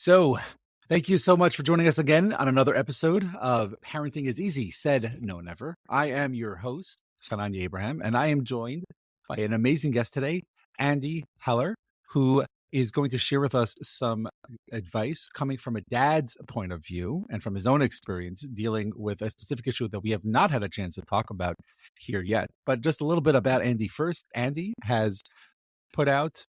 So, thank you so much for joining us again on another episode of Parenting is Easy, Said No Never. I am your host, Chananya Abraham, and I am joined by an amazing guest today, Andy Heller, who is going to share with us some advice coming from a dad's point of view and from his own experience dealing with a specific issue that we have not had a chance to talk about here yet. But just a little bit about Andy first. Andy has put out,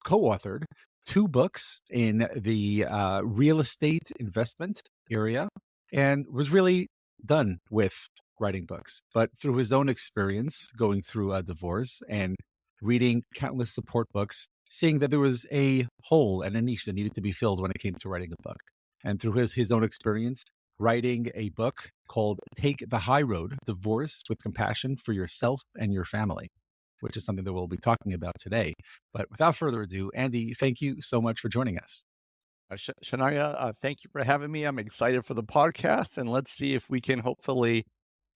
co-authored two books in the real estate investment area and was really done with writing books. But through his own experience going through a divorce and reading countless support books, seeing that there was a hole and a niche that needed to be filled when it came to writing a book. And through his own experience, writing a book called Take the High Road, Divorce with Compassion for Yourself and Your Family, which is something that we'll be talking about today. But without further ado, Andy, thank you so much for joining us. Shania, thank you for having me. I'm excited for the podcast, and let's see if we can hopefully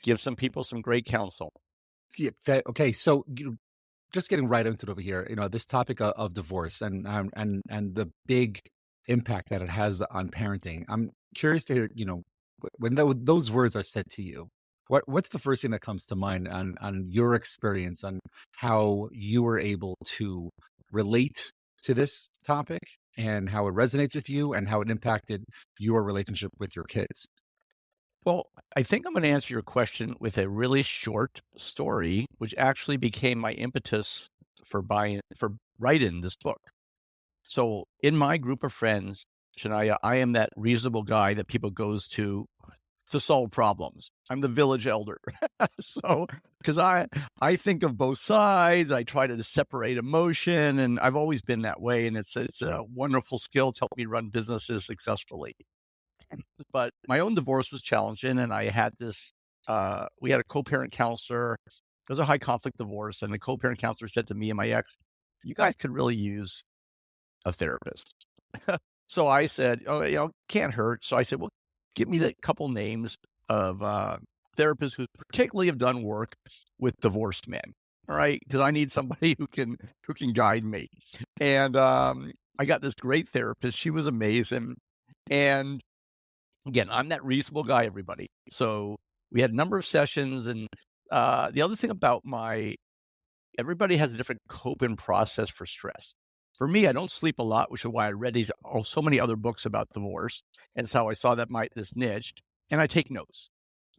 give some people some great counsel. Yeah, okay, so just getting right into it over here, this topic of divorce and the big impact that it has on parenting. I'm curious to hear, when those words are said to you, what's the first thing that comes to mind on your experience, on how you were able to relate to this topic and how it resonates with you and how it impacted your relationship with your kids? Well, I think I'm going to answer your question with a really short story, which actually became my impetus for writing this book. So, in my group of friends, Shania, I am that reasonable guy that people goes to solve problems. I'm the village elder. So, because I think of both sides, I try to separate emotion, and I've always been that way. And it's a wonderful skill to help me run businesses successfully. But my own divorce was challenging, and I had this. We had a co-parent counselor. It was a high conflict divorce, and the co-parent counselor said to me and my ex, "You guys could really use a therapist." So I said, "Oh, can't hurt." So I said, "Well, give me the couple names of therapists who particularly have done work with divorced men." All right, because I need somebody who can guide me. And I got this great therapist. She was amazing. And again, I'm that reasonable guy, everybody. So we had a number of sessions. And the other thing about everybody has a different coping process for stress. For me, I don't sleep a lot, which is why I read so many other books about divorce. And so I saw this niche, and I take notes.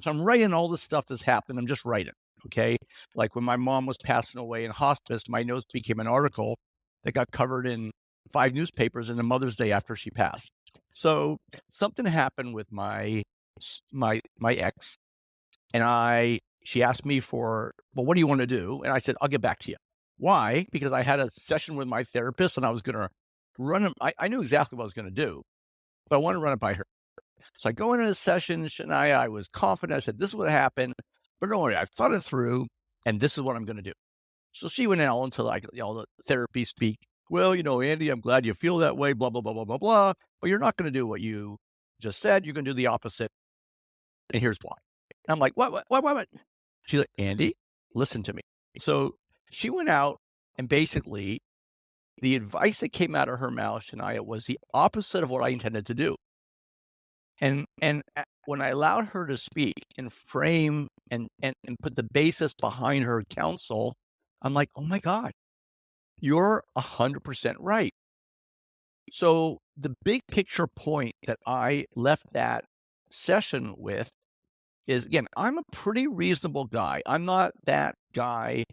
So I'm writing all the stuff that's happened. I'm just writing. Okay. Like when my mom was passing away in hospice, my notes became an article that got covered in 5 newspapers in the Mother's Day after she passed. So something happened with my ex, and she asked me well, what do you want to do? And I said, I'll get back to you. Why? Because I had a session with my therapist and I was going to run him. I knew exactly what I was going to do, but I wanted to run it by her. So I go into the session, Shania, I was confident. I said, this is what happened, but don't worry, I thought it through and this is what I'm going to do. So she went out into the therapy speak. Well, Andy, I'm glad you feel that way, blah, blah, blah, blah, blah, blah. But you're not going to do what you just said. You're going to do the opposite. And here's why. And I'm like, what? She's like, Andy, listen to me. So she went out and basically the advice that came out of her mouth, Shania, was the opposite of what I intended to do. And when I allowed her to speak and frame and put the basis behind her counsel, I'm like, oh my God, you're 100% right. So the big picture point that I left that session with is, again, I'm a pretty reasonable guy. I'm not that guy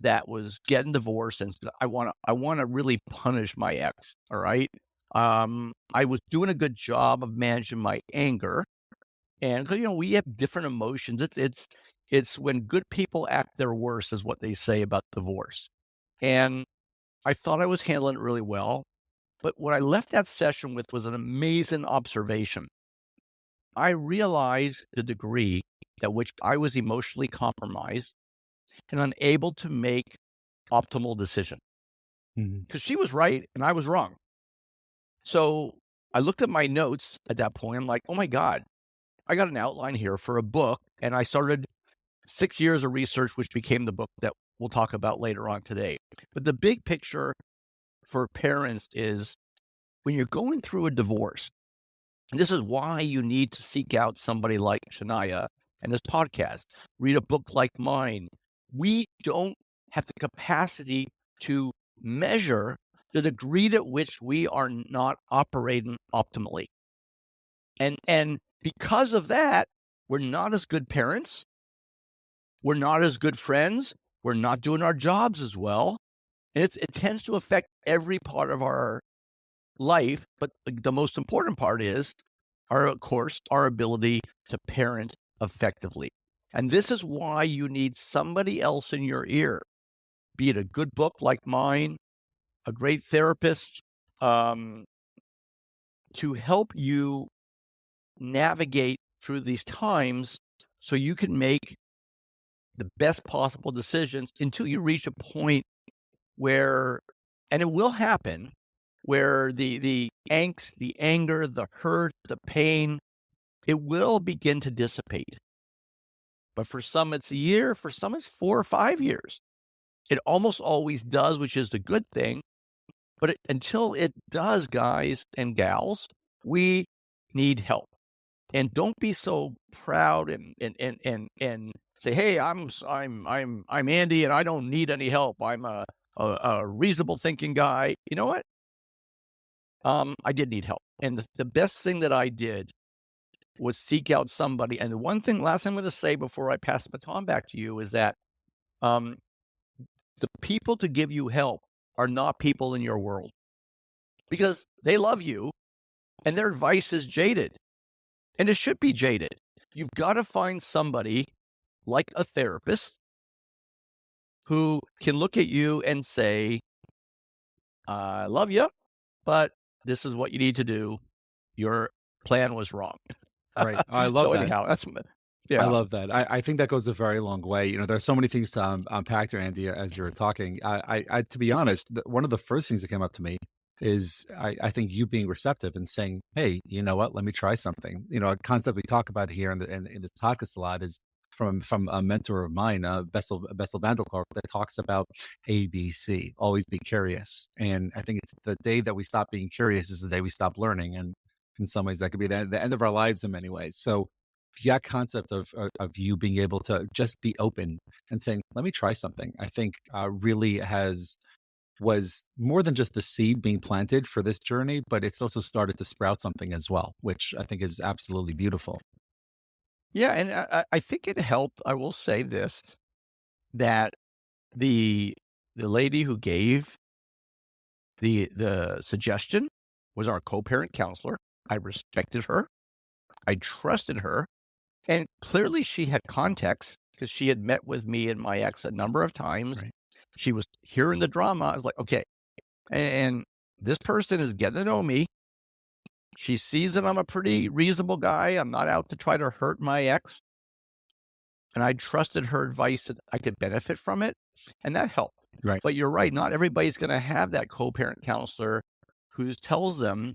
that was getting divorced and I want to really punish my ex. All right. I was doing a good job of managing my anger, and we have different emotions. It's when good people act their worst is what they say about divorce. And I thought I was handling it really well. But what I left that session with was an amazing observation. I realized the degree at which I was emotionally compromised and unable to make optimal decisions. Because she was right and I was wrong. So I looked at my notes at that point. I'm like, oh my God, I got an outline here for a book. And I started 6 years of research, which became the book that we'll talk about later on today. But the big picture for parents is when you're going through a divorce, and this is why you need to seek out somebody like Shania and this podcast, read a book like mine. We don't have the capacity to measure the degree to which we are not operating optimally. And because of that, we're not as good parents. We're not as good friends. We're not doing our jobs as well. And it tends to affect every part of our life. But the most important part is, of course, our ability to parent effectively. And this is why you need somebody else in your ear, be it a good book like mine, a great therapist, to help you navigate through these times so you can make the best possible decisions until you reach a point where, and it will happen, where the angst, the anger, the hurt, the pain, it will begin to dissipate. But for some, it's a year. For some, it's 4 or 5 years. It almost always does, which is the good thing. But until it does, guys and gals, we need help. And don't be so proud and say, "Hey, I'm Andy, and I don't need any help. I'm a reasonable thinking guy." You know what? I did need help, and the best thing that I did was seek out somebody. And the one thing, last thing I'm going to say before I pass the baton back to you is that um, the people to give you help are not people in your world, because they love you and their advice is jaded, and it should be jaded. You've got to find somebody like a therapist who can look at you and say, "I love you, but this is what you need to do. Your plan was wrong." Right. I love So that. anyhow, I yeah. love that. I think that goes a very long way. There's so many things to unpack there, Andy, as you were talking. To be honest, one of the first things that came up to me is I think you being receptive and saying, "Hey, you know what? Let me try something." A concept we talk about here in this podcast a lot is from a mentor of mine, Bessel van der Kolk, that talks about ABC, always be curious. And I think it's the day that we stop being curious is the day we stop learning. And in some ways, that could be the end of our lives in many ways. So that concept of you being able to just be open and saying, "Let me try something," I think really was more than just the seed being planted for this journey, but it's also started to sprout something as well, which I think is absolutely beautiful. Yeah, and I think it helped. I will say this, that the lady who gave the suggestion was our co-parent counselor. I respected her. I trusted her. And clearly she had context because she had met with me and my ex a number of times. Right. She was hearing the drama. I was like, okay. And this person is getting to know me. She sees that I'm a pretty reasonable guy. I'm not out to try to hurt my ex. And I trusted her advice that I could benefit from it. And that helped. Right. But you're right. Not everybody's going to have that co-parent counselor who tells them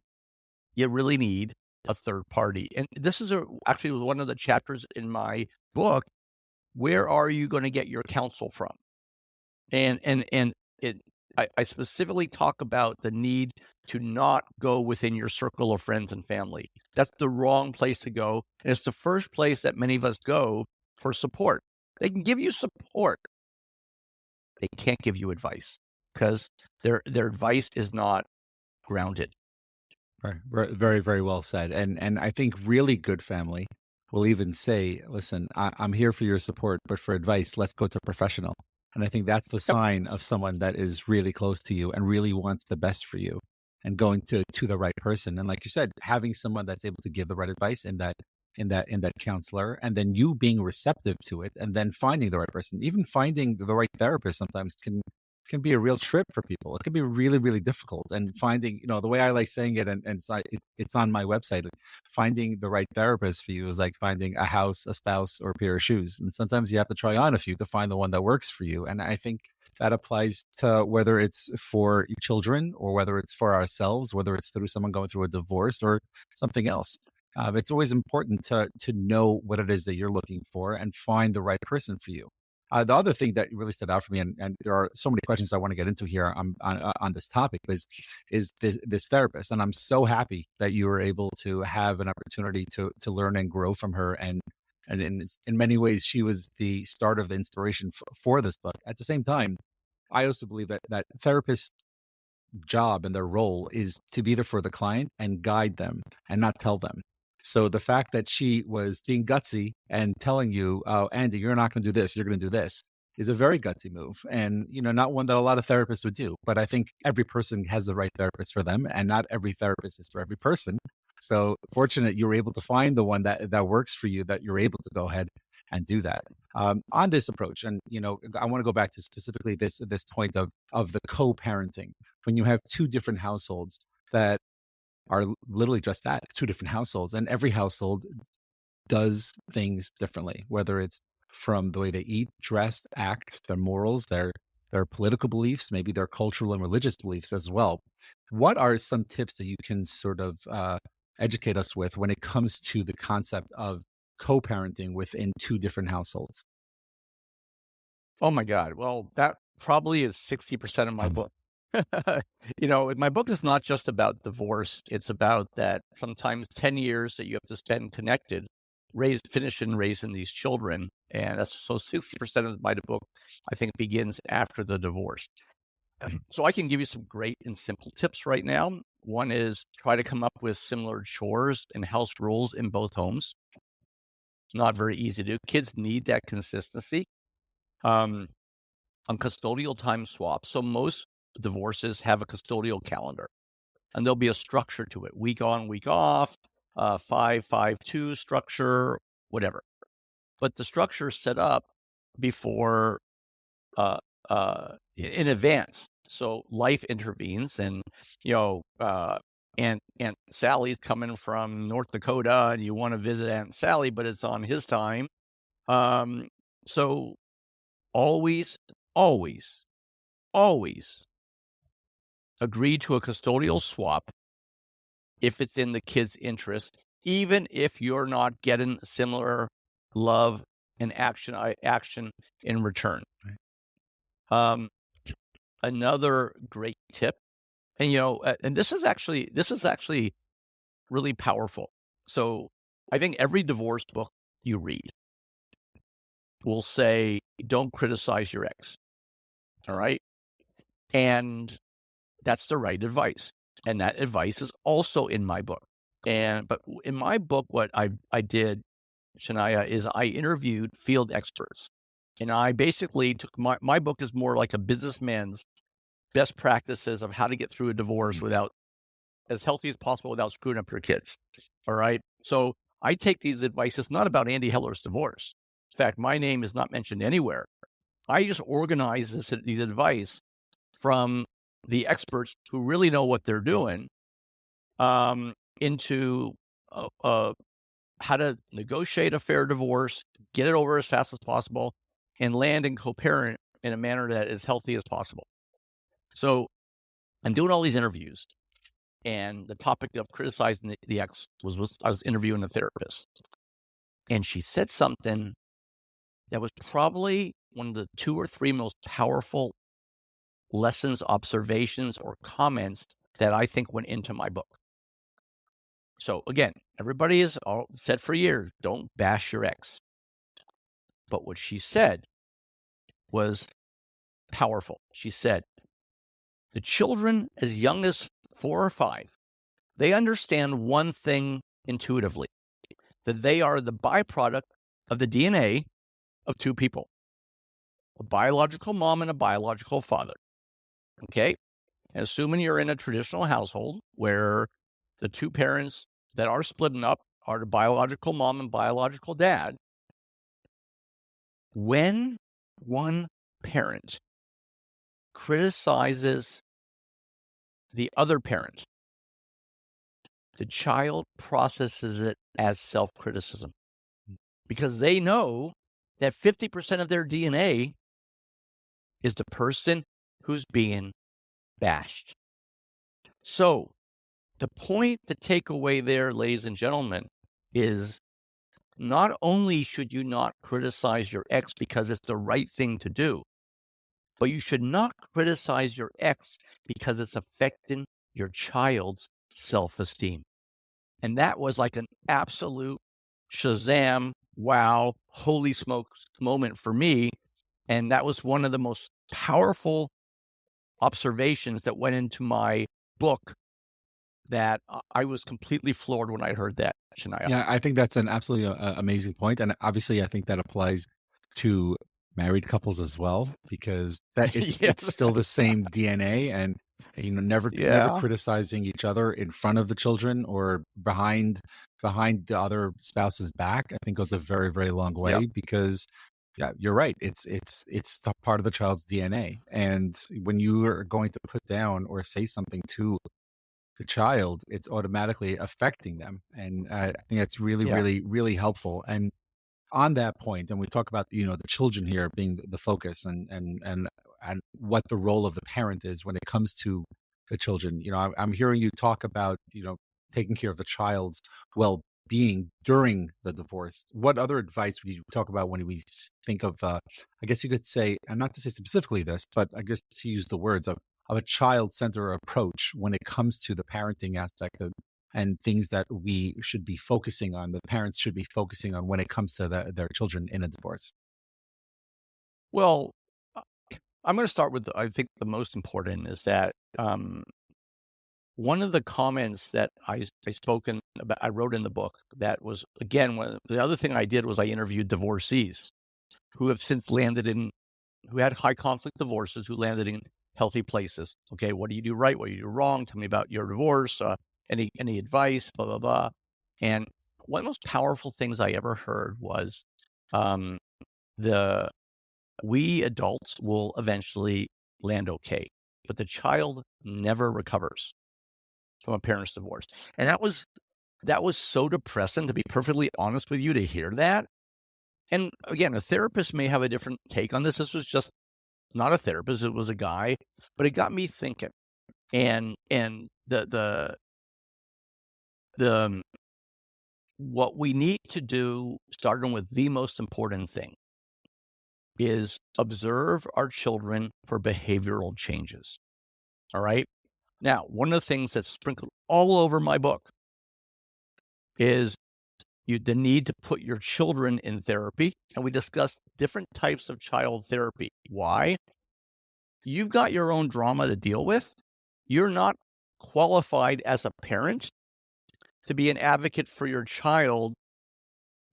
you really need a third party. And this is actually one of the chapters in my book. Where are you going to get your counsel from? And it, I specifically talk about the need to not go within your circle of friends and family. That's the wrong place to go. And it's the first place that many of us go for support. They can give you support. They can't give you advice because their advice is not grounded. Right. Very, very well said. And I think really good family will even say, "Listen, I'm here for your support, but for advice, let's go to a professional." And I think that's the Yep. sign of someone that is really close to you and really wants the best for you, and going to the right person. And like you said, having someone that's able to give the right advice in that counselor, and then you being receptive to it, and then finding the right person, even finding the right therapist sometimes can be a real trip for people. It can be really, really difficult. And finding, the way I like saying it, and it's on my website, finding the right therapist for you is like finding a house, a spouse, or a pair of shoes. And sometimes you have to try on a few to find the one that works for you. And I think that applies to whether it's for children or whether it's for ourselves, whether it's through someone going through a divorce or something else. It's always important to know what it is that you're looking for and find the right person for you. The other thing that really stood out for me, and there are so many questions I want to get into here on this topic, is this therapist, and I'm so happy that you were able to have an opportunity to learn and grow from her, and in many ways she was the start of the inspiration for this book. At the same time, I also believe that therapists job and their role is to be there for the client and guide them and not tell them. So the fact that she was being gutsy and telling you, "Oh, Andy, you're not going to do this, you're going to do this," is a very gutsy move, and not one that a lot of therapists would do. But I think every person has the right therapist for them, and not every therapist is for every person. So fortunate you were able to find the one that works for you, that you're able to go ahead and do that on this approach. And I want to go back to specifically this point of the co-parenting when you have two different households that are literally just that, two different households, and every household does things differently, whether it's from the way they eat, dress, act, their morals, their political beliefs, maybe their cultural and religious beliefs as well. What are some tips that you can sort of educate us with when it comes to the concept of co-parenting within two different households? Oh my God. Well, that probably is 60% of my book. My book is not just about divorce. It's about that sometimes 10 years that you have to spend connected, finishing raising these children. And that's so 60% of my book, I think, begins after the divorce. So I can give you some great and simple tips right now. One is try to come up with similar chores and house rules in both homes. It's not very easy to do. Kids need that consistency. Um, on custodial time swaps. So most divorces have a custodial calendar, and there'll be a structure to it: week on, week off, 5-5-2 structure, whatever. But the structure is set up before, in advance. So life intervenes, and Aunt Sally's coming from North Dakota, and you want to visit Aunt Sally, but it's on his time. So always, always, always agree to a custodial swap if it's in the kid's interest, even if you're not getting similar love and action in return. Right. Another great tip, and this is actually really powerful. So I think every divorce book you read will say, "Don't criticize your ex." All right, and that's the right advice, and that advice is also in my book. But in my book, what I did, Shania, is I interviewed field experts, and I basically took my book is more like a businessman's best practices of how to get through a divorce Mm. without as healthy as possible without screwing up your kids. All right, so I take these advice. It's not about Andy Heller's divorce. In fact, my name is not mentioned anywhere. I just organize these advice from the experts who really know what they're doing, into how to negotiate a fair divorce, get it over as fast as possible, and land and co-parent in a manner that is healthy as possible. So I'm doing all these interviews, and the topic of criticizing the ex was I was interviewing a therapist, and she said something that was probably one of the 2 or 3 most powerful lessons, observations, or comments that I think went into my book. So again, everybody has all said for years, don't bash your ex. But what she said was powerful. She said, the children as young as 4 or 5, they understand one thing intuitively, that they are the byproduct of the DNA of 2 people, a biological mom and a biological father. Okay? And assuming you're in a traditional household where the 2 parents that are splitting up are the biological mom and biological dad, when one parent criticizes the other parent, the child processes it as self-criticism because they know that 50% of their DNA is the person who's being bashed. So the point to take away there, ladies and gentlemen, is not only should you not criticize your ex because it's the right thing to do, but you should not criticize your ex because it's affecting your child's self-esteem. And that was like an absolute Shazam, wow, holy smokes moment for me. And that was one of the most powerful observations that went into my book that I was completely floored when I heard that, Shania. Yeah, I think that's an absolutely amazing point, and obviously, I think that applies to married couples as well because that it's Yes. still the same DNA, and never Yeah. criticizing each other in front of the children or behind the other spouse's back. I think goes a very very long Yep. way because yeah, you're right. It's part of the child's DNA, and when you are going to put down or say something to the child, it's automatically affecting them. And I think that's really, Yeah. really, really helpful. And on that point, and we talk about the children here being the focus and what the role of the parent is when it comes to the children. I'm hearing you talk about taking care of the child's well-being during the divorce. What other advice would you talk about when we think of? I guess you could say, and not to say specifically this, but I guess to use the words of a child-centered approach when it comes to the parenting aspect of and things that we should be focusing on, the parents should be focusing on when it comes to their children in a divorce. Well, uh, I'm going to start with, I think the most important is that one of the comments that I spoken about, I wrote in the book that was, again, the other thing I did was I interviewed divorcees who have since landed in, who had high conflict divorces, who landed in healthy places. Okay, what do you do right? What do you do wrong? Tell me about your divorce. Any advice? Blah blah blah. And one of the most powerful things I ever heard was um, the we adults will eventually land okay, but the child never recovers from a parent's divorce. And that was so depressing, to be perfectly honest with you, to hear that. And again, a therapist may have a different take on this. This was just not a therapist, it was a guy, but it got me thinking. And the what we need to do, starting with the most important thing, is observe our children for behavioral changes. All right. Now, one of the things that's sprinkled all over my book is the need to put your children in therapy. And we discussed different types of child therapy. Why? You've got your own drama to deal with. You're not qualified as a parent to be an advocate for your child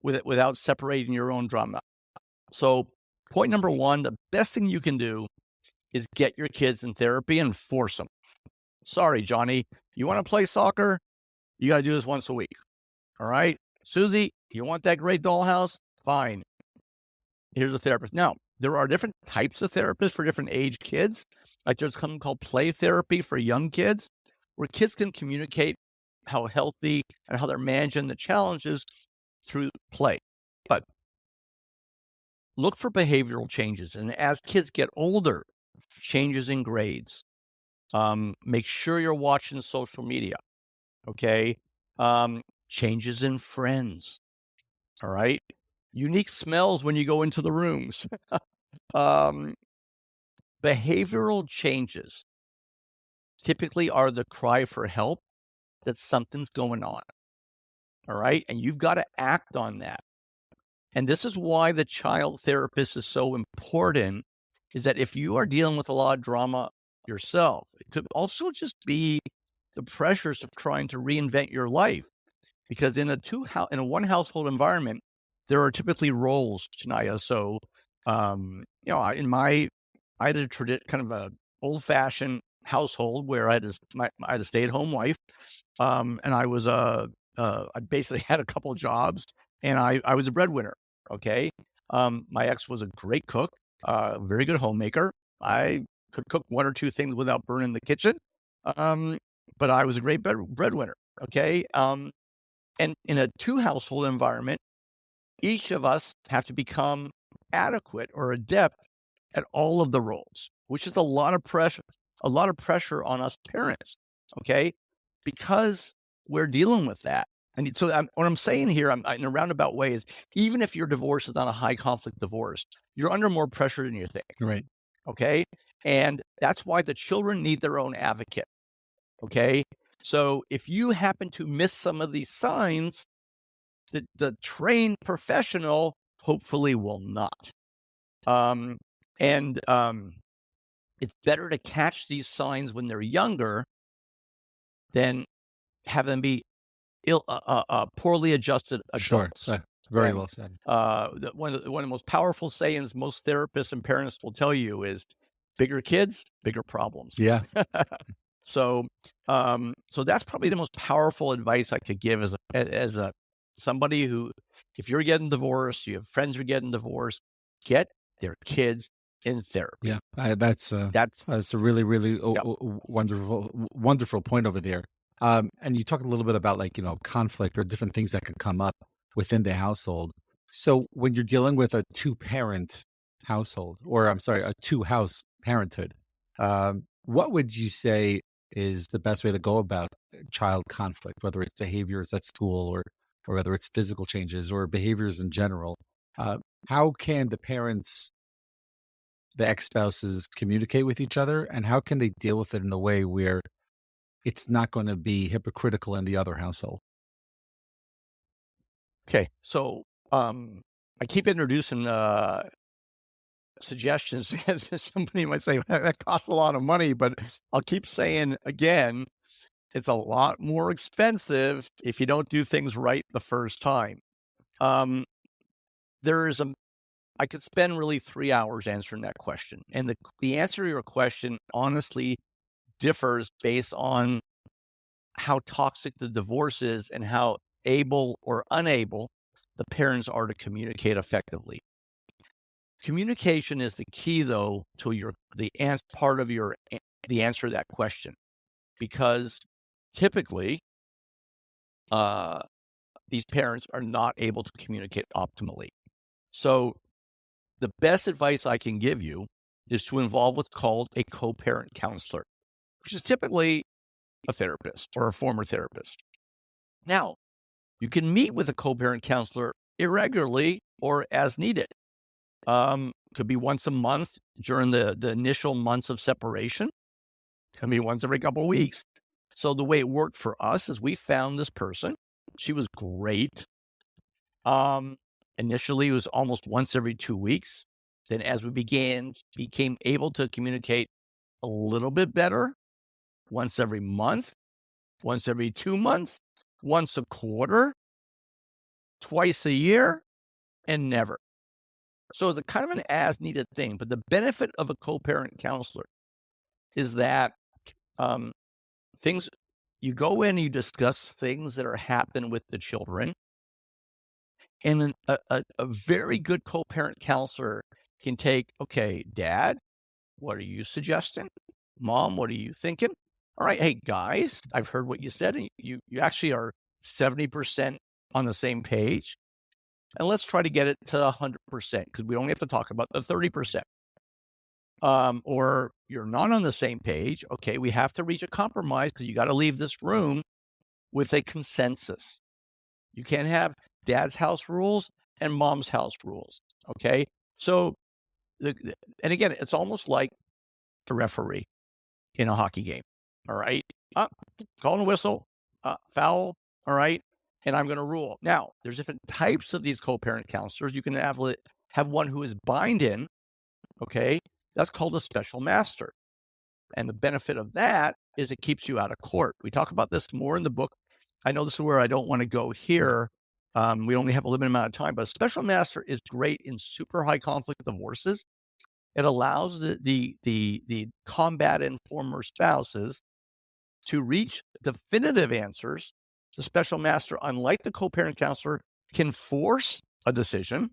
without separating your own drama. So, point number one, the best thing you can do is get your kids in therapy and force them. Sorry, Johnny, you want to play soccer? You got to do this once a week. All right. Susie, you want that great dollhouse? Fine. Here's a therapist. Now, there are different types of therapists for different age kids. Like there's something called play therapy for young kids, where kids can communicate how healthy and how they're managing the challenges through play. But look for behavioral changes. And as kids get older, changes in grades. Make sure you're watching social media. Okay. Changes in friends. All right. Unique smells when you go into the rooms. um, Behavioral changes typically are the cry for help that something's going on. All right. And you've got to act on that. And this is why the child therapist is so important, is that if you are dealing with a lot of drama yourself, it could also just be the pressures of trying to reinvent your life. Because in a one household environment, there are typically roles, Janaya. So, I had a kind of a old fashioned household where I had a stay at home wife, and I basically had a couple of jobs, and I was a breadwinner. Okay, my ex was a great cook, very good homemaker. I could cook one or two things without burning the kitchen, um, but I was a great breadwinner. Okay, and in a two household environment, each of us have to become adequate or adept at all of the roles, which is a lot of pressure on us parents. Okay. Because we're dealing with that. And so what I'm saying here, in a roundabout way, is even if your divorce is not a high conflict divorce, you're under more pressure than you think. Right. Okay. And that's why the children need their own advocate. Okay. So if you happen to miss some of these signs, the trained professional hopefully will not. And it's better to catch these signs when they're younger than have them be poorly adjusted Sure. adults. Very And well said. one of the most powerful sayings most therapists and parents will tell you is, "Bigger kids, bigger problems." Yeah. So, so that's probably the most powerful advice I could give as a somebody who, if you're getting divorced, you have friends who are getting divorced, get their kids in therapy. Yeah. That's That's a really, really Yep. wonderful point over there. And you talked a little bit about, like, conflict or different things that could come up within the household. So when you're dealing with a two-parent household, or I'm sorry, a two-house parenthood, what would you say is the best way to go about child conflict, whether it's behaviors at school, or whether it's physical changes or behaviors in general? Uh, how can the ex-spouses communicate with each other, and how can they deal with it in a way where it's not going to be hypocritical in the other household? Okay. So, I keep introducing suggestions. Somebody might say that costs a lot of money, but I'll keep saying again, it's a lot more expensive if you don't do things right the first time. Um, there is a I could spend really 3 hours answering that question, and the answer to your question honestly differs based on how toxic the divorce is and how able or unable the parents are to communicate effectively. Communication is the key, though, to part of the answer to that question, because typically, uh, these parents are not able to communicate optimally. So the best advice I can give you is to involve what's called a co-parent counselor, which is typically a therapist or a former therapist. Now, you can meet with a co-parent counselor irregularly or as needed. Could be once a month during the initial months of separation. Could be once every couple of weeks. So the way it worked for us is we found this person. She was great. Initially, it was almost once every 2 weeks. Then as we became able to communicate a little bit better, once every month, once every 2 months, once a quarter, twice a year, and never. So it's a kind of an as-needed thing, but the benefit of a co-parent counselor is that, um, things you go in and you discuss things that are happening with the children, and then a very good co-parent counselor can take, "Okay, Dad, what are you suggesting? Mom, what are you thinking? All right, hey, guys, I've heard what you said, and you actually are 70% on the same page, and let's try to get it to 100% because we only have to talk about the 30%. Or you're not on the same page. Okay, we have to reach a compromise because you got to leave this room with a consensus. You can't have dad's house rules and mom's house rules. Okay, so and again, it's almost like the referee in a hockey game. All right, uh, call and whistle, foul. All right, and I'm going to rule. Now, there's different types of these co-parent counselors. You can have one who is bind-in. Okay, that's called a special master. And the benefit of that is it keeps you out of court. We talk about this more in the book. I know this is where I don't want to go here. We only have a limited amount of time, but a special master is great in super high conflict divorces. It allows the combatant former spouses to reach definitive answers. The special master, unlike the co-parent counselor, can force a decision,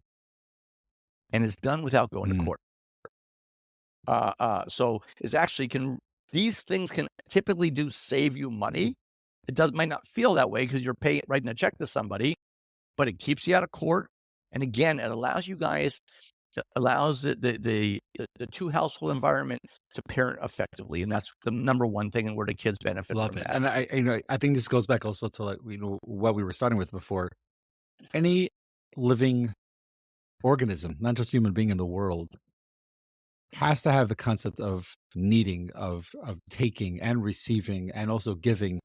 and it's done without going to Mm. court. So it's actually these things can typically do save you money. It might not feel that way because you're writing a check to somebody, but it keeps you out of court. And again, it allows you guys It allows the two household environment to parent effectively, and that's the number one thing, and where the kids benefit Love from it. that. And I think this goes back also to like, what we were starting with before. Any living organism, not just human being in the world, has to have the concept of needing, of taking and receiving and also giving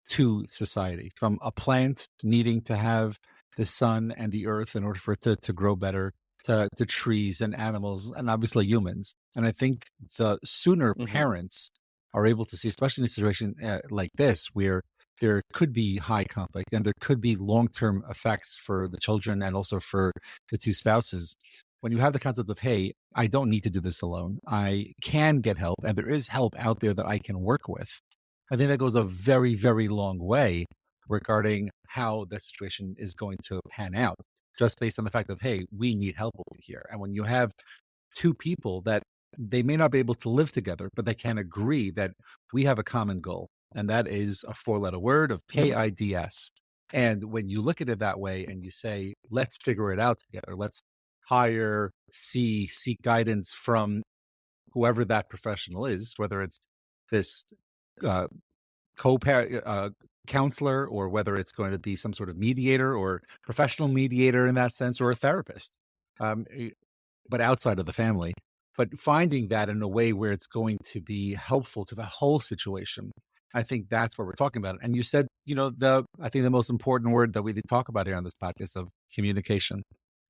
to society. From a plant needing to have the sun and the earth in order for it to grow better, to trees and animals and obviously humans. And I think the sooner Mhm. parents are able to see, especially in a situation like this, where there could be high conflict and there could be long-term effects for the children and also for the two spouses, when you have the concept of, hey, I don't need to do this alone, I can get help and there is help out there that I can work with, I think that goes a very, very long way regarding how the situation is going to pan out, just based on the fact of, hey, we need help over here. And when you have two people that they may not be able to live together, but they can agree that we have a common goal, and that is a four-letter word of Mhm. KIDS. And when you look at it that way and you say, let's figure it out together, let's seek guidance from whoever that professional is, whether it's this uh, counselor, or whether it's going to be some sort of mediator or professional mediator in that sense, or a therapist. But outside of the family. But finding that in a way where it's going to be helpful to the whole situation. I think that's what we're talking about. And you said, I think the most important word that we did talk about here on this podcast of communication.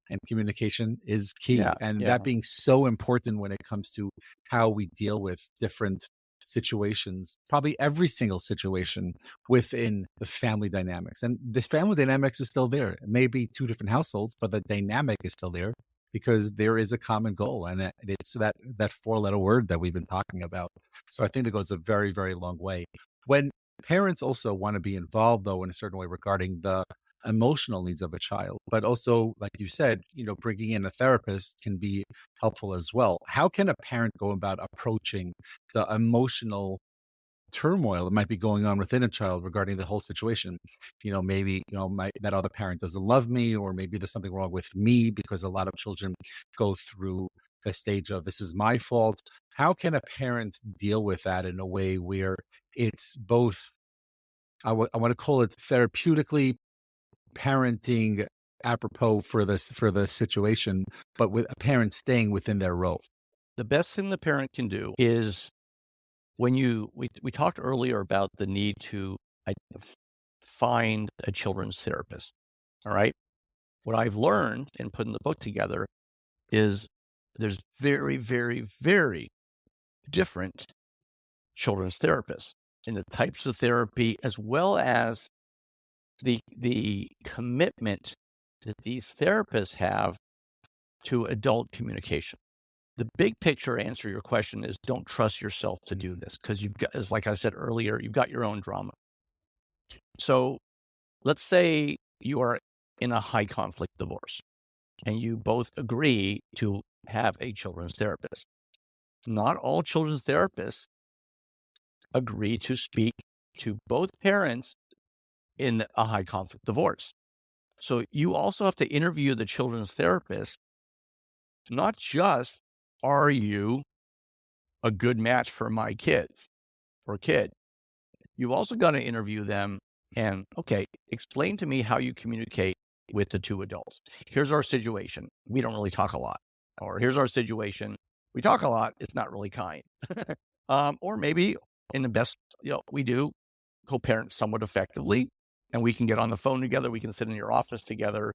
And communication is Yeah, key. And yeah. that being so important when it comes to how we deal with different situations, probably every single situation within the family dynamics. And this family dynamics is still there. It may be two different households, but the dynamic is still there because there is a common goal. And it's that four-letter word that we've been talking about. So I think that goes a very, very long way. When parents also want to be involved, though, in a certain way regarding the emotional needs of a child, but also, like you said, bringing in a therapist can be helpful as well. How can a parent go about approaching the emotional turmoil that might be going on within a child regarding the whole situation? Maybe, that other parent doesn't love me, or maybe there's something wrong with me, because a lot of children go through the stage of this is my fault. How can a parent deal with that in a way where it's both, I want to call it therapeutically parenting apropos for the situation, but with a parent staying within their role? The best thing the parent can do is, when we talked earlier about the need to I find a children's therapist, all right? What I've learned in putting the book together is there's very, very, very different children's therapists in the types of therapy, as well as the commitment that these therapists have to adult communication. The big picture answer to your question is, don't trust yourself to do this, because you've got, as like I said earlier, you've got your own drama. So let's say you are in a high conflict divorce and you both agree to have a children's therapist. Not all children's therapists agree to speak to both parents in a high conflict divorce. So you also have to interview the children's therapist, not just, are you a good match for my kids or kid? You also got to interview them and, okay, explain to me how you communicate with the two adults. Here's our situation. We don't really talk a lot. Or here's our situation. We talk a lot. It's not really kind. Or maybe, in the best, we do co-parent somewhat effectively, and we can get on the phone together. We can sit in your office together,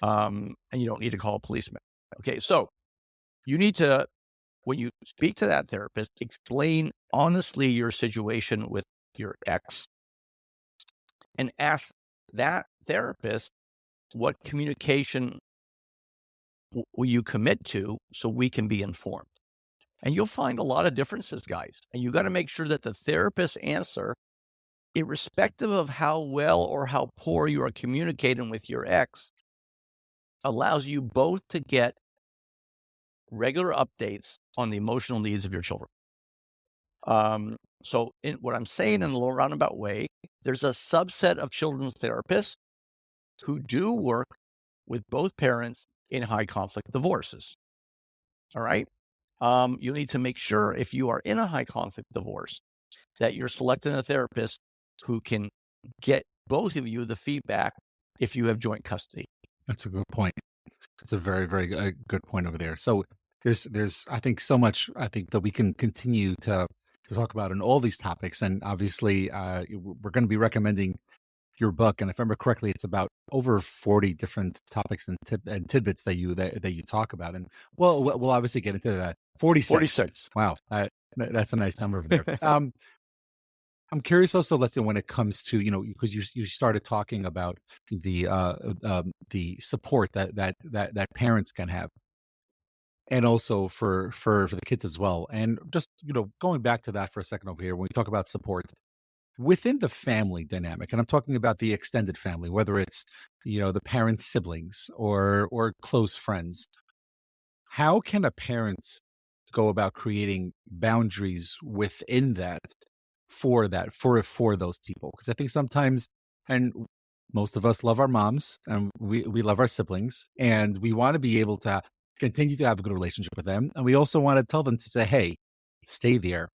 and you don't need to call a policeman. Okay, so you need to, when you speak to that therapist, explain honestly your situation with your ex, and ask that therapist, what communication will you commit to, so we can be informed. And you'll find a lot of differences, guys. And you got to make sure that the therapist's answer, irrespective of how well or how poor you are communicating with your ex, allows you both to get regular updates on the emotional needs of your children. So what I'm saying in a little roundabout way, there's a subset of children's therapists who do work with both parents in high conflict divorces. All right. You need to make sure if you are in a high conflict divorce that you're selecting a therapist who can get both of you the feedback if you have joint custody. That's a good point. It's a very, very good point over there. So there's, I think, so much I think that we can continue to talk about in all these topics, and obviously, we're going to be recommending your book, and if I remember correctly, it's about over 40 different topics and tidbits that you talk about, and we'll obviously get into that. 46. 46. Wow, that's a nice number over there. I'm curious also, let's say when it comes to, because you started talking about the support that parents can have, and also for the kids as well. And just, going back to that for a second over here, when we talk about support within the family dynamic, and I'm talking about the extended family, whether it's, the parents' siblings or close friends, how can a parent go about creating boundaries within that for those people? Because I think sometimes, and most of us love our moms and we love our siblings, and we want to be able to continue to have a good relationship with them, and we also want to tell them to say, hey, stay there,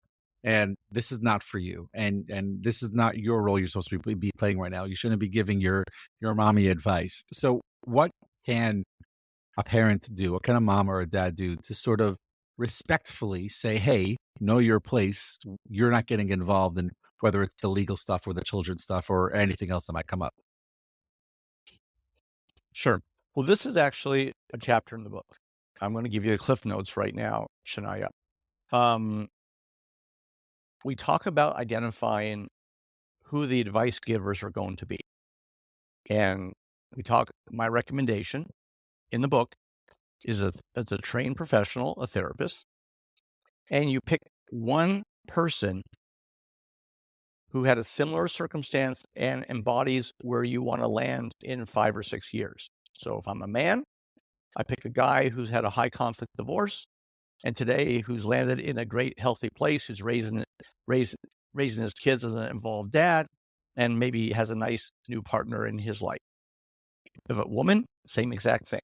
and this is not for you, and this is not your role you're supposed to be playing right now. You shouldn't be giving your mommy advice. So what can a parent do? What can a mom or a dad do to sort of respectfully say, hey, know your place. You're not getting involved in whether it's the legal stuff or the children's stuff or anything else that might come up. Sure. Well, this is actually a chapter in the book. I'm going to give you the cliff notes right now, Shania. Um, we talk about identifying who the advice givers are going to be. And my recommendation in the book is as a trained professional, a therapist, and you pick one person who had a similar circumstance and embodies where you want to land in 5 or 6 years. So if I'm a man, I pick a guy who's had a high conflict divorce and today who's landed in a great healthy place, who's raising his kids as an involved dad, and maybe has a nice new partner in his life. If a woman, same exact thing.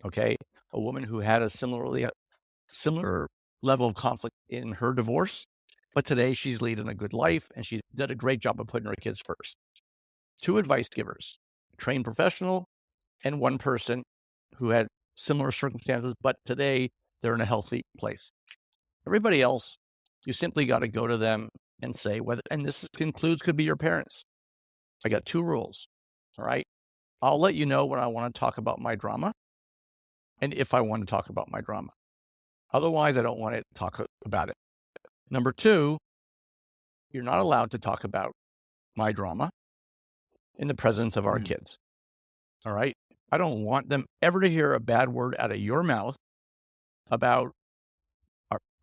Okay. A woman who had a similar level of conflict in her divorce, but today she's leading a good life and she did a great job of putting her kids first. 2 advice givers, a trained professional and one person who had similar circumstances, but today they're in a healthy place. Everybody else, you simply got to go to them and say whether, and this could be your parents. I got 2 rules. All right. I'll let you know when I want to talk about my drama and if I want to talk about my drama. Otherwise, I don't want to talk about it. Number 2, you're not allowed to talk about my drama in the presence of our kids. All right. I don't want them ever to hear a bad word out of your mouth about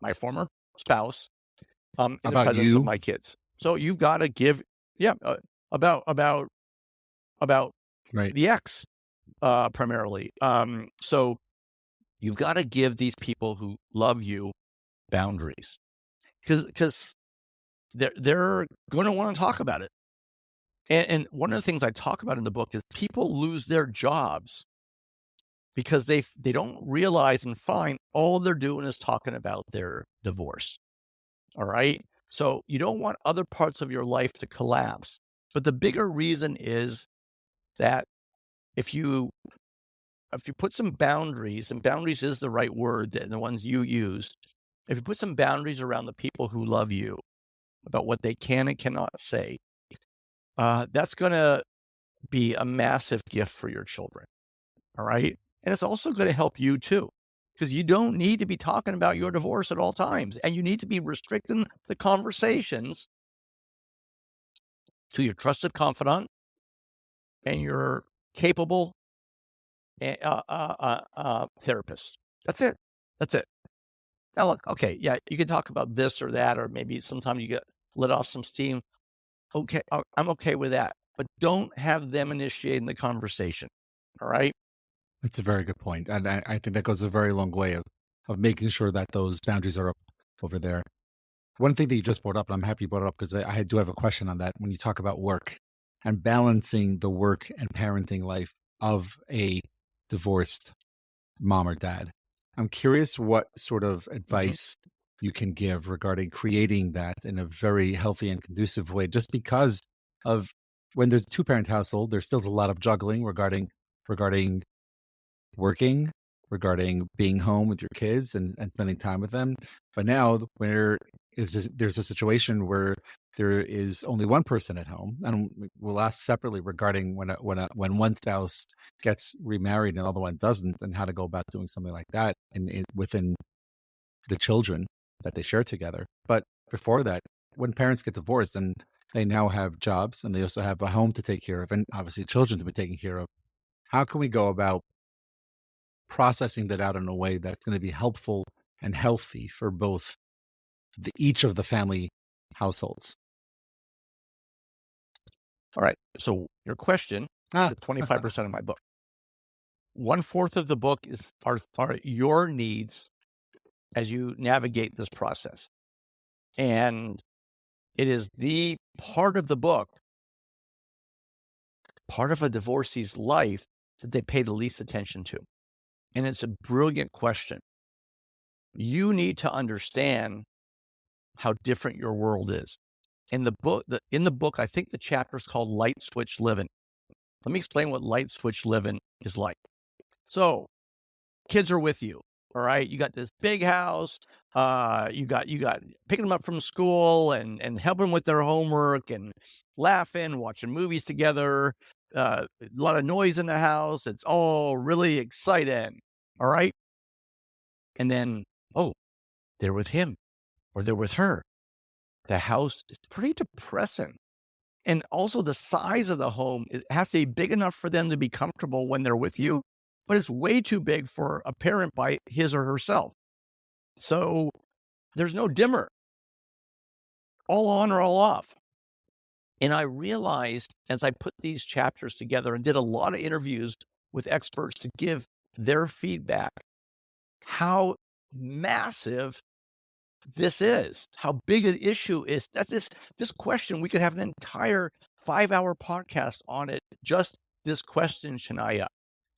my former spouse in the About presence of you, my kids. So you've got to give, about right? the ex primarily. So you've got to give these people who love you boundaries because they're going to want to talk about it. And one of the things I talk about in the book is people lose their jobs because they don't realize and find all they're doing is talking about their divorce. All right. So you don't want other parts of your life to collapse. But the bigger reason is that if you put some boundaries, and boundaries is the right word, and the ones you used, if you put some boundaries around the people who love you about what they can and cannot say, that's going to be a massive gift for your children. All right. And it's also going to help you too, because you don't need to be talking about your divorce at all times. And you need to be restricting the conversations to your trusted confidant and your capable therapist. That's it. That's it. Now, look, okay, yeah, you can talk about this or that, or maybe sometimes you get let off some steam. Okay, I'm okay with that. But don't have them initiating the conversation. All right. That's a very good point, and I think that goes a very long way of making sure that those boundaries are up over there. One thing that you just brought up, and I'm happy you brought it up because I do have a question on that. When you talk about work and balancing the work and parenting life of a divorced mom or dad, I'm curious what sort of Mhm. advice you can give regarding creating that in a very healthy and conducive way, just because of when there's a two-parent household, there's still a lot of juggling regarding working, regarding being home with your kids and spending time with them. But now there's a situation where there is only one person at home, and we'll ask separately regarding when one spouse gets remarried and the other one doesn't, and how to go about doing something like that within the children that they share together. But before that, when parents get divorced and they now have jobs and they also have a home to take care of and obviously children to be taken care of, how can we go about processing that out in a way that's going to be helpful and healthy for both each of the family households? All right. So your question, Ah, the 25% of my book. One fourth of the book are your needs as you navigate this process. And it is the part of the book, part of a divorcee's life that they pay the least attention to. And it's a brilliant question. You need to understand how different your world is. In the book, I think the chapter is called Light Switch Living. Let me explain what light switch living is like. So, kids are with you. All right. You got this big house. You got picking them up from school and helping with their homework and laughing, watching movies together. A lot of noise in the house. It's all really exciting. All right. And then, oh, they're with him or they're with her. The house is pretty depressing. And also the size of the home, it has to be big enough for them to be comfortable when they're with you, but it's way too big for a parent by his or herself. So there's no dimmer, all on or all off. And I realized as I put these chapters together and did a lot of interviews with experts to give their feedback, how massive this is, how big an issue is. That's this question. We could have an entire 5-hour podcast on it. Just this question, Shania.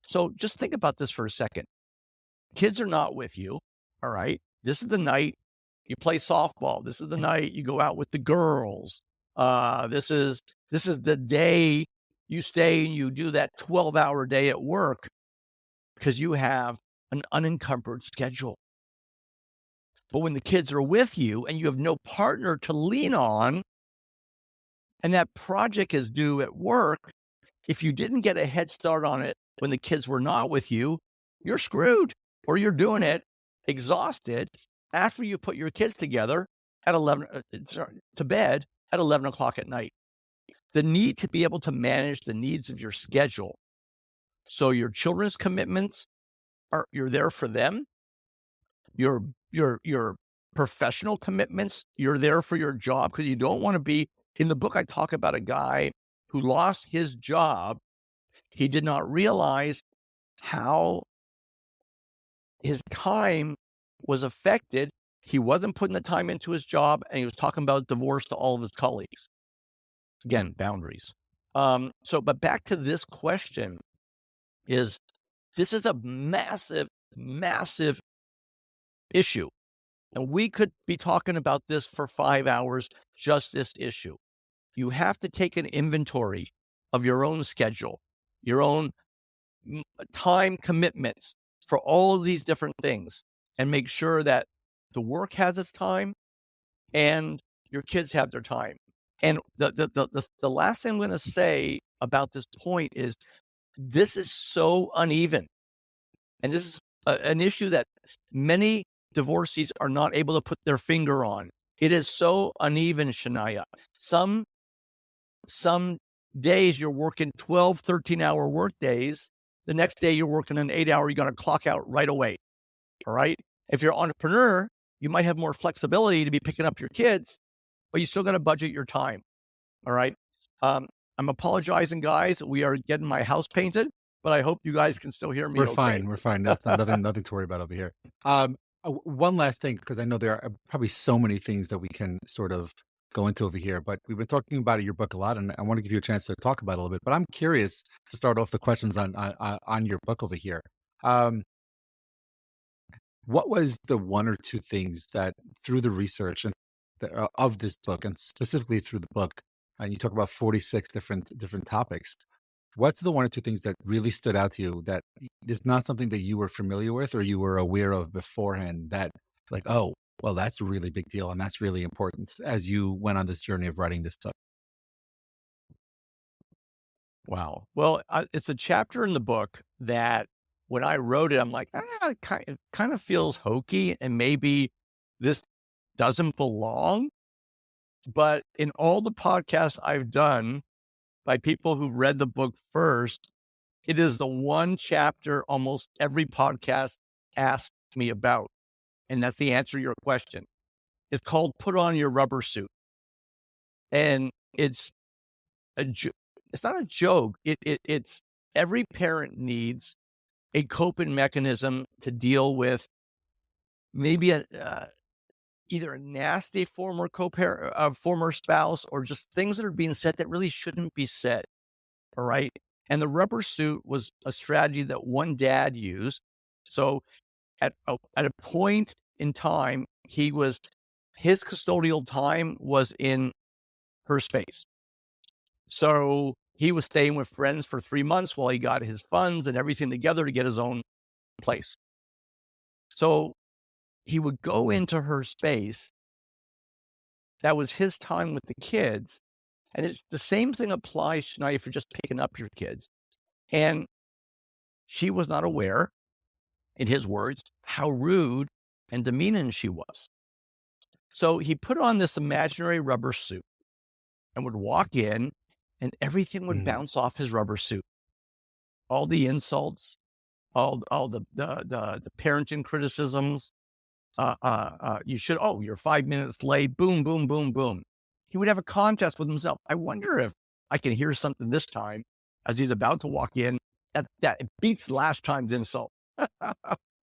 So just think about this for a second. Kids are not with you. All right. This is the night you play softball. This is the night you go out with the girls. This is the day you stay and you do that 12-hour day at work because you have an unencumbered schedule. But when the kids are with you and you have no partner to lean on, and that project is due at work, if you didn't get a head start on it when the kids were not with you, you're screwed, or you're doing it exhausted after you put your kids together at 11 to bed at 11 o'clock at night. The need to be able to manage the needs of your schedule. So your children's commitments you're there for them. Your professional commitments, you're there for your job because you don't want to be in the book. I talk about a guy who lost his job. He did not realize how his time was affected. He wasn't putting the time into his job, and he was talking about divorce to all of his colleagues. Again, boundaries. But back to this question this is a massive, massive issue. And we could be talking about this for 5 hours, just this issue. You have to take an inventory of your own schedule, your own time commitments for all of these different things, and make sure that the work has its time and your kids have their time. And the last thing I'm going to say about this point is this is so uneven. And this is an issue that many divorcees are not able to put their finger on. It is so uneven, Shania. Some days you're working 12, 13-hour work days. The next day you're working an 8-hour, you got to clock out right away. All right. If you're an entrepreneur, you might have more flexibility to be picking up your kids, but you still got to budget your time. All right. I'm apologizing, guys. We are getting my house painted, but I hope you guys can still hear me we're okay. fine. We're fine. That's nothing to worry about over here. One last thing, because I know there are probably so many things that we can sort of go into over here, but we've been talking about your book a lot, and I want to give you a chance to talk about it a little bit. But I'm curious to start off the questions on your book over here. Um, what was the one or two things that through the research and of this book, and specifically through the book, and you talk about 46 different topics. What's the one or two things that really stood out to you that is not something that you were familiar with or you were aware of beforehand that like, oh, well, that's a really big deal and that's really important as you went on this journey of writing this book? Wow. Well, it's a chapter in the book that when I wrote it, I'm like, it kind of feels hokey and maybe this doesn't belong. But in all the podcasts I've done by people who read the book first, it is the one chapter almost every podcast asks me about. And that's the answer to your question. It's called Put On Your Rubber Suit. And it's it's not a joke. It's every parent needs a coping mechanism to deal with maybe either a nasty former spouse or just things that are being said that really shouldn't be said. All right. And the rubber suit was a strategy that one dad used. So at a point in time, his custodial time was in her space. So he was staying with friends for 3 months while he got his funds and everything together to get his own place. So he would go into her space. That was his time with the kids. And it's the same thing applies tonight if you're just picking up your kids. And she was not aware, in his words, how rude and demeaning she was. So he put on this imaginary rubber suit and would walk in and everything would Mm, bounce off his rubber suit. All the insults, all the parenting criticisms, you're 5 minutes late, boom, boom, boom, boom. He would have a contest with himself. I wonder if I can hear something this time as he's about to walk in that it beats last time's insult.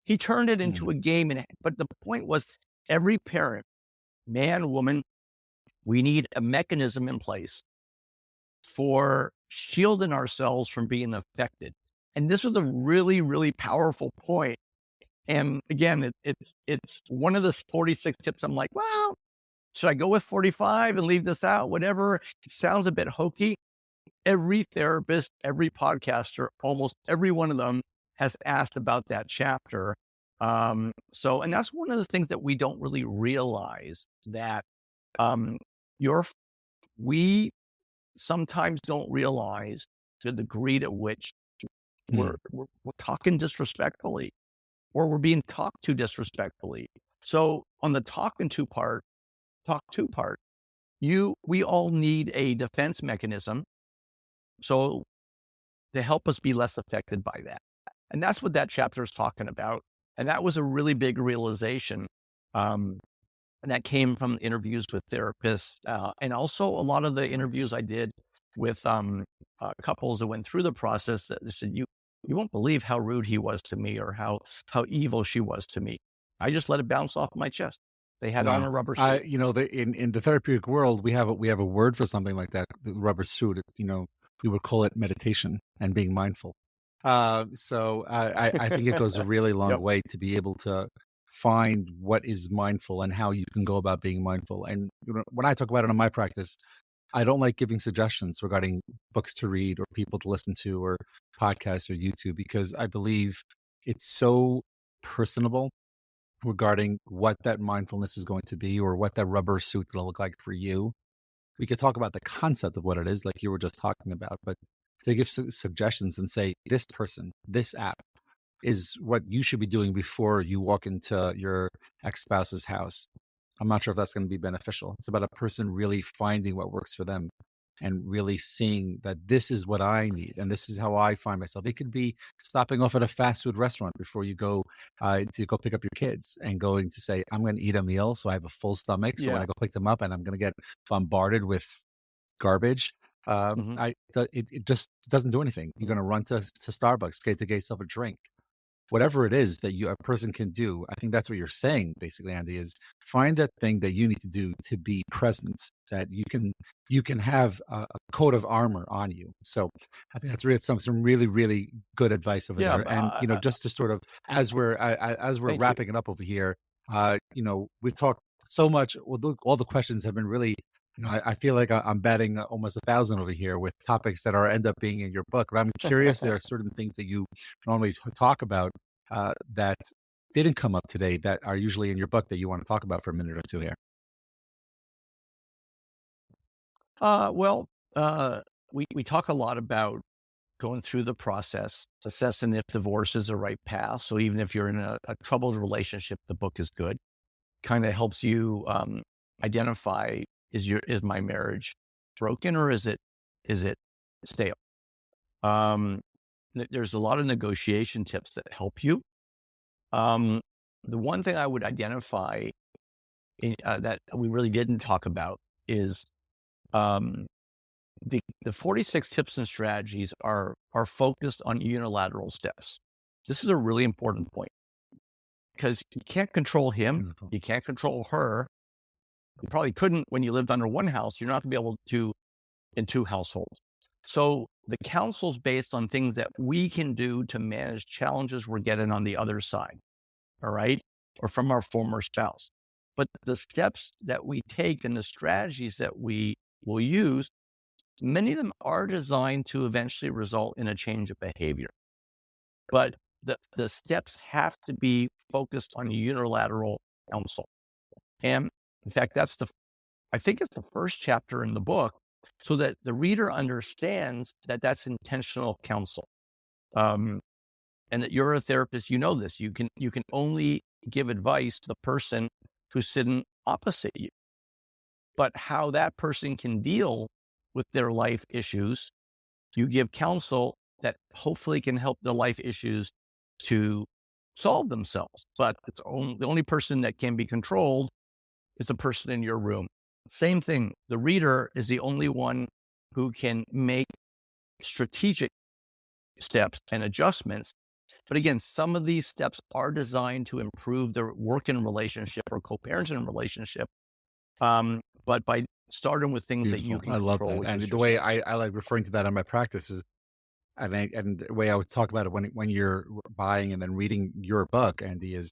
He turned it into mm, a game. But the point was every parent, man, woman, we need a mechanism in place for shielding ourselves from being affected. And this was a really, really powerful point. And again, it's one of the 46 tips. I'm like, well, should I go with 45 and leave this out? Whatever. It sounds a bit hokey. Every therapist, every podcaster, almost every one of them has asked about that chapter. And that's one of the things that we don't really realize that um, your we sometimes don't realize the degree to which mm. we're talking disrespectfully or we're being talked to disrespectfully. So on the talk to part, we all need a defense mechanism. So to help us be less affected by that. And that's what that chapter is talking about. And that was a really big realization. And that came from interviews with therapists, and also a lot of the interviews I did with couples that went through the process that they said, you won't believe how rude he was to me or how evil she was to me. I just let it bounce off my chest. They had on Wow. a rubber suit. In the therapeutic world, we have a word for something like that, the rubber suit. We would call it meditation and being mindful. I think it goes a really long Yep. way to be able to find what is mindful and how you can go about being mindful. And when I talk about it in my practice, I don't like giving suggestions regarding books to read or people to listen to or podcasts or YouTube because I believe it's so personable regarding what that mindfulness is going to be or what that rubber suit will look like for you. We could talk about the concept of what it is, like you were just talking about, but to give suggestions and say, this person, this app is what you should be doing before you walk into your ex spouse's house. I'm not sure if that's going to be beneficial. It's about a person really finding what works for them and really seeing that this is what I need and this is how I find myself. It could be stopping off at a fast food restaurant before you go to go pick up your kids and going to say, I'm going to eat a meal so I have a full stomach. So when Yeah. I go pick them up and I'm going to get bombarded with garbage, Hmm. it just doesn't do anything. You're going to run to Starbucks, get yourself a drink. whatever it is that a person can do. I think that's what you're saying, basically, Andy, is find that thing that you need to do to be present, that you can have a coat of armor on you. So I think that's really some really, really good advice over Yeah, there. And, just to sort of, as we're thank you. wrapping it up over here, we've talked so much. Well, all the questions have been really, I feel like I'm batting almost 1,000 over here with topics that end up being in your book. But I'm curious, there are certain things that you normally talk about that didn't come up today that are usually in your book that you want to talk about for a minute or two here. Well, we talk a lot about going through the process, assessing if divorce is the right path. So even if you're in a troubled relationship, the book is good. Kind of helps you identify, is my marriage broken, or is it stale? There's a lot of negotiation tips that help you. The one thing I would identify that we really didn't talk about is um, the 46 tips and strategies are focused on unilateral steps. This is a really important point because you can't control him, Wonderful. you can't control her. You probably couldn't when you lived under one house. You're not going to be able to in two households. So the counsel's based on things that we can do to manage challenges we're getting on the other side, all right, or from our former spouse. But the steps that we take and the strategies that we will use, many of them are designed to eventually result in a change of behavior. But the steps have to be focused on unilateral counsel. And in fact, I think it's the first chapter in the book, so that the reader understands that that's intentional counsel. And that you're a therapist, you know this. You can only give advice to the person who's sitting opposite you. But how that person can deal with their life issues, you give counsel that hopefully can help the life issues to solve themselves. But the only person that can be controlled is the person in your room. Same thing. The reader is the only one who can make strategic steps and adjustments. But again, some of these steps are designed to improve the working relationship or co-parenting relationship. But by starting with things that you Beautiful. can I love control, that. which And is the way yourself. I like referring to that in my practices, and the way I would talk about it when you're buying and then reading your book, Andy, is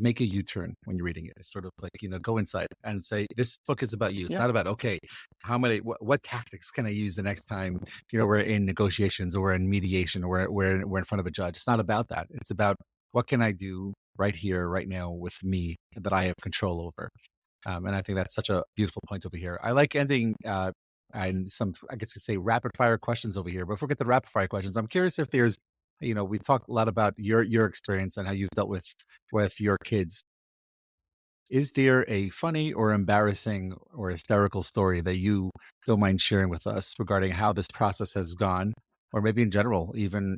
make a U-turn when you're reading it. It's sort of like, go inside and say, this book is about you. It's Yeah. not about, okay, what tactics can I use the next time, we're in negotiations or we're in mediation or we're in front of a judge. It's not about that. It's about what can I do right here, right now with me that I have control over. And I think that's such a beautiful point over here. I like ending and some, I guess, you could say rapid fire questions over here. But before we get to rapid fire questions, I'm curious if there's, we talked a lot about your experience and how you've dealt with your kids. Is there a funny or embarrassing or hysterical story that you don't mind sharing with us regarding how this process has gone, or maybe in general, even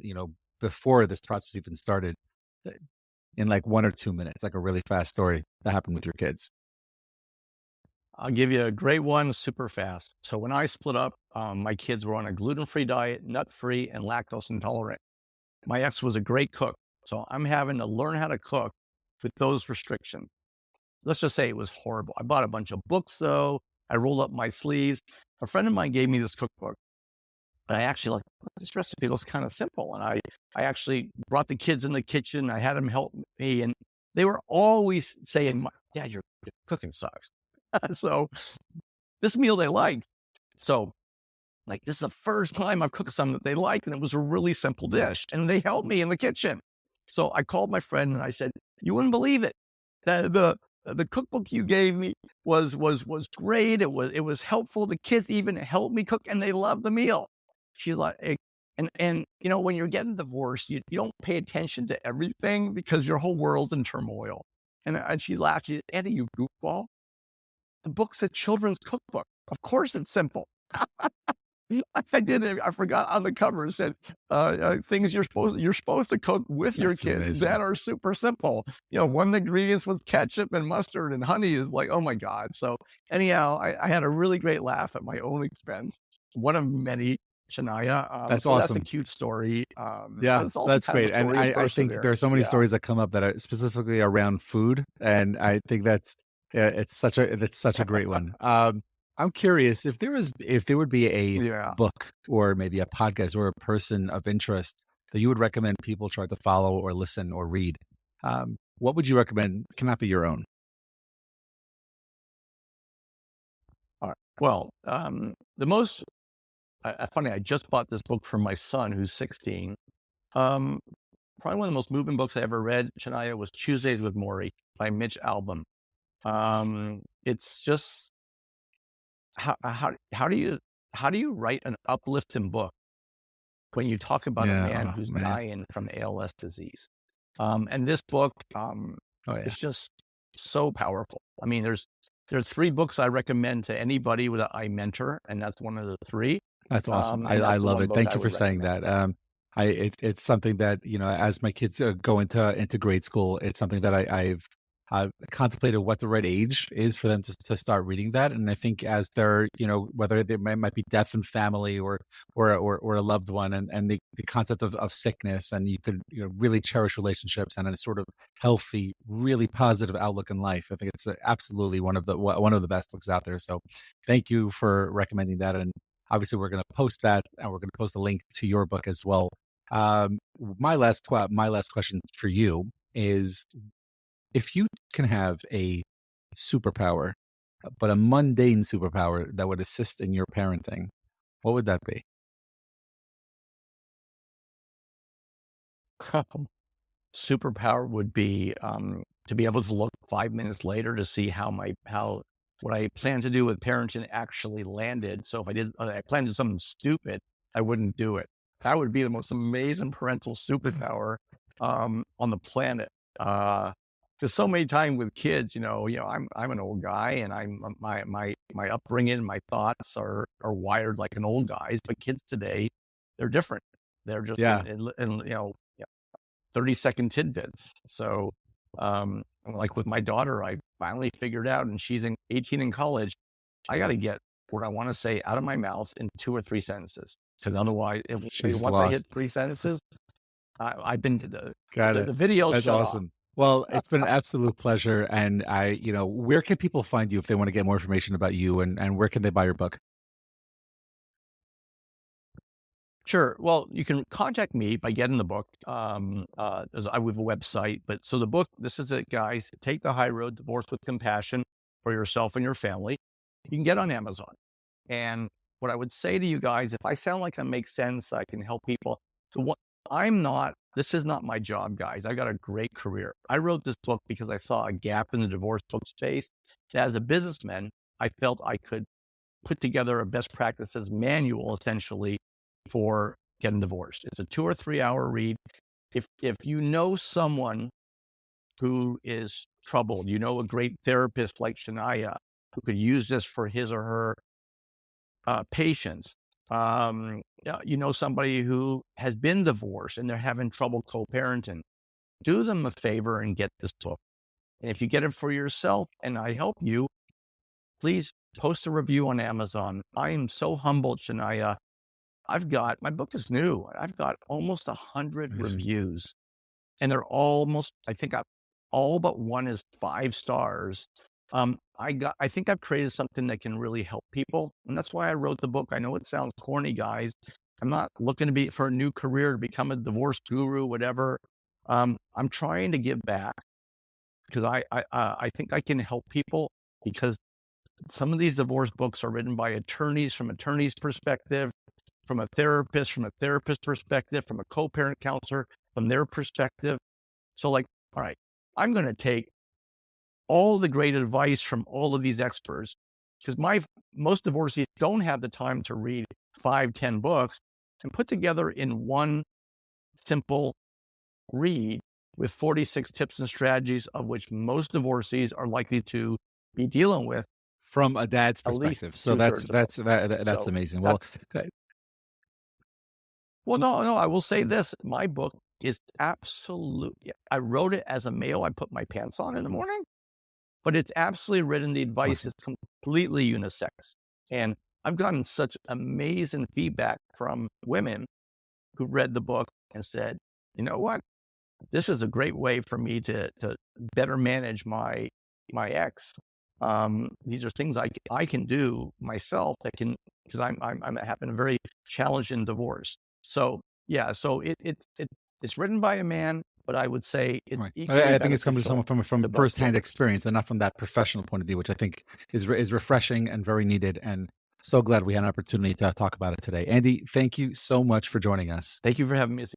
before this process even started, uh, in like 1 or 2 minutes, like a really fast story that happened with your kids? I'll give you a great one super fast. So when I split up, my kids were on a gluten-free diet, nut-free, and lactose intolerant. My ex was a great cook. So I'm having to learn how to cook with those restrictions. Let's just say it was horrible. I bought a bunch of books though. I rolled up my sleeves. A friend of mine gave me this cookbook. And I actually like, this recipe looks kind of simple. And I actually brought the kids in the kitchen. I had them help me. And they were always saying, Dad, your cooking sucks. So this meal they liked. So like, this is the first time I've cooked something that they liked. And it was a really simple dish. And they helped me in the kitchen. So I called my friend and I said, you wouldn't believe it. The cookbook you gave me was great. It was helpful. The kids even helped me cook and they loved the meal. She's like, and when you're getting divorced, you don't pay attention to everything because your whole world's in turmoil. And she laughed. She said, Andy, you goofball. The book's a children's cookbook. Of course it's simple. I did it. I forgot on the cover. It said things you're supposed to cook with your That's kids amazing. that are super simple. One of the ingredients was ketchup and mustard and honey. Is like, oh my god. So anyhow, I had a really great laugh at my own expense. One of many. Shania. That's So that's a awesome. cute story. But Yeah, it's also that's kind of great, a and story of I think there are perseverance. so many Yeah. stories that come up that are specifically around food, and I think that's yeah, it's such a great one. I'm curious if there would be a Yeah. book or maybe a podcast or a person of interest that you would recommend people try to follow or listen or read. What would you recommend? Cannot be your own. All right. Well, the most funny, I just bought this book for my son who's 16. Um, Probably one of the most moving books I ever read, Shania, was Tuesdays with Morrie by Mitch Albom. It's just how do you write an uplifting book when you talk about a Yeah, man oh who's man. dying from ALS disease? And this book Oh yeah. is just so powerful. I mean, there's three books I recommend to anybody that I mentor, and that's one of the three. That's awesome. And I that's the love one it. book Thank I you for would saying recommend. that. It's something that as my kids go into grade school, it's something that I've contemplated what the right age is for them to start reading that. And I think as they're whether there might be death in family or a loved one, and the concept of sickness, and you could really cherish relationships and a sort of healthy, really positive outlook in life. I think it's absolutely one of the best books out there. So, thank you for recommending that. And obviously, we're going to post that, and we're going to post a link to your book as well. My last question for you is: if you can have a superpower, but a mundane superpower that would assist in your parenting, what would that be? Superpower would be to be able to look 5 minutes later to see how what I planned to do with parenting actually landed. So if I planned to do something stupid, I wouldn't do it. That would be the most amazing parental superpower on the planet. Because so many times with kids, I'm an old guy, and my upbringing, my thoughts are wired like an old guy's. But kids today, they're different. They're just Yeah, 30-second tidbits. So, like with my daughter, I finally figured out, and she's 18 in college, I got to get what I want to say out of my mouth in 2 or 3 sentences. Because otherwise, she's once I hit lost. 3 sentences, I've been to Got it. the video That's shut off. awesome. Well, it's been an absolute pleasure. And where can people find you if they want to get more information about you, and where can they buy your book? Sure. Well, you can contact me by getting the book. I have a website, but so the book, this is it, guys. Take the High Road: Divorce with Compassion for Yourself and Your Family. You can get on Amazon. And what I would say to you guys, if I sound like I make sense, I can help people. So what this is not my job, guys. I got a great career. I wrote this book because I saw a gap in the divorce book space. As a businessman, I felt I could put together a best practices manual essentially for getting divorced. It's a 2 or 3 hour read. If you know someone who is troubled, a great therapist like Shania who could use this for his or her patients. Yeah, somebody who has been divorced and they're having trouble co-parenting. Do them a favor and get this book. And if you get it for yourself and I help you, please post a review on Amazon. I am so humbled, Shania. My book is new. I've got almost 100 Amazing. reviews, and they're I think all but one is 5 stars. I think I've created something that can really help people. And that's why I wrote the book. I know it sounds corny, guys. I'm not looking for a new career to become a divorce guru, whatever. I'm trying to give back because I think I can help people, because some of these divorce books are written by attorneys from attorneys' perspective, from a therapist perspective, from a co-parent counselor, from their perspective. So all right, I'm going to take all the great advice from all of these experts, because most divorcees don't have the time to read 5, 10 books, and put together in one simple read with 46 tips and strategies, of which most divorcees are likely to be dealing with From a dad's at least perspective. So two-thirds of them. that's So amazing. Well, that's Well, no, I will say this. My book is absolutely, I wrote it as a male. I put my pants on in the morning, but it's absolutely written. The advice awesome. is completely unisex. And I've gotten such amazing feedback from women who read the book and said, you know what, this is a great way for me to better manage my ex. These are things I can do myself that can, because I'm having a very challenging divorce. So yeah, so it's written by a man, but I would say it's Right. equally I think it's coming to someone beneficial from to both firsthand genders. experience and not from that professional point of view, which I think is refreshing and very needed. And so glad we had an opportunity to talk about it today. Andy, thank you so much for joining us. Thank you for having me.